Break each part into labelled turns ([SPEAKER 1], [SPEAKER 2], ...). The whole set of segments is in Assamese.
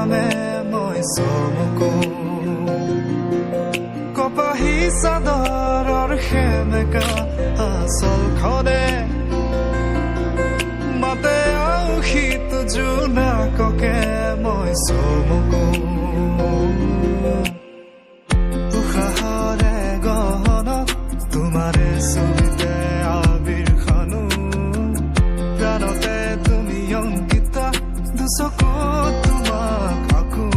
[SPEAKER 1] নামে মই চমকো কপাহী চাদৰৰ সেমেকা আচলখনে মাতে আউসীত জোনাককে মই চমকো উশাহৰে গহনত তোমাৰে ছবিতে আবিৰ খানো প্ৰাণতে তুমি অংকিতা দুচকুত তোমাক আকো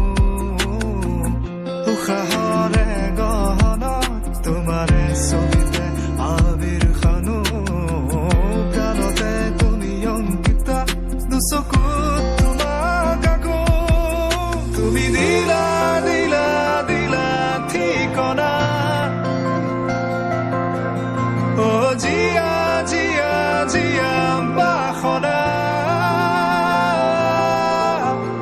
[SPEAKER 1] উশাহৰে গহনত তোমাৰে ছবিতে আবিৰ খানো প্ৰাণতে তুমি অংকিতা দুচকুত তোমাক আকো তুমি দিলা দিলা দিলা ঠিকনা অ জিয়া জিয়া জিয়া বাসনা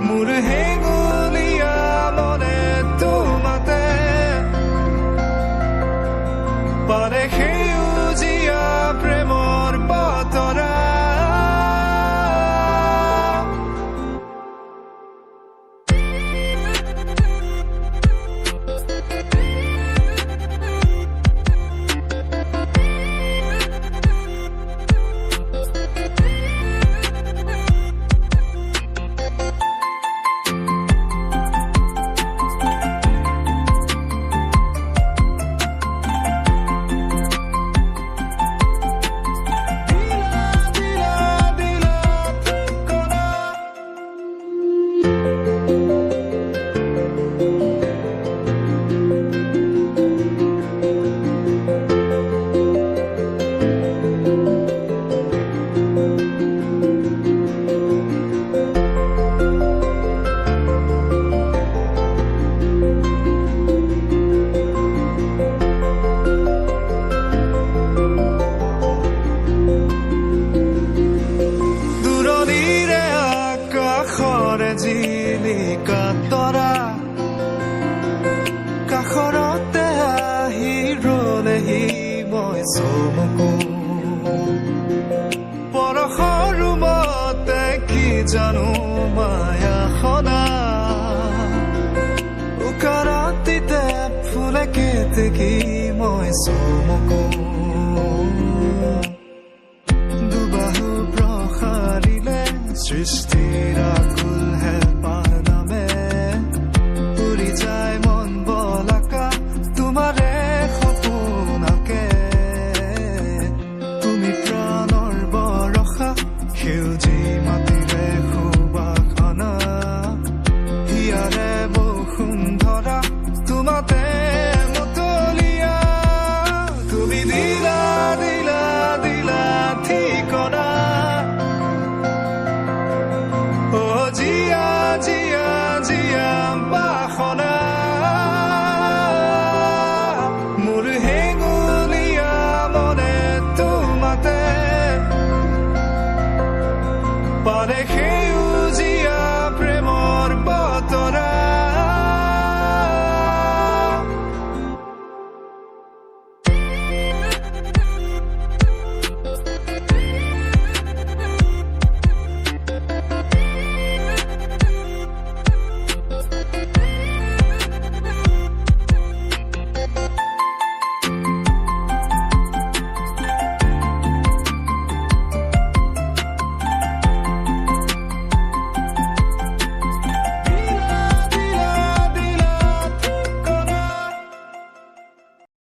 [SPEAKER 1] মোৰ হেঙুলীয়া মনে তোমাতে পাৰে সেউজীয়া প্ৰেমৰ বতৰা জিলিকা তৰা কাষৰতে আহি ৰলেহি মই চমকো পৰশৰ ৰুমতে কি জানো মায়া সদা উকাৰতিতে ফুলে কেতেকী মই চমকো দুবাহু প্ৰসাৰিলে সৃষ্টিৰ আকুল হেঁপাহ নামে উৰি যায় মন বলাকা তোমাৰে সপোনকে তুমি প্ৰাণৰ বৰষা সেউজী মাটিৰে সুবাসনা হিয়াৰে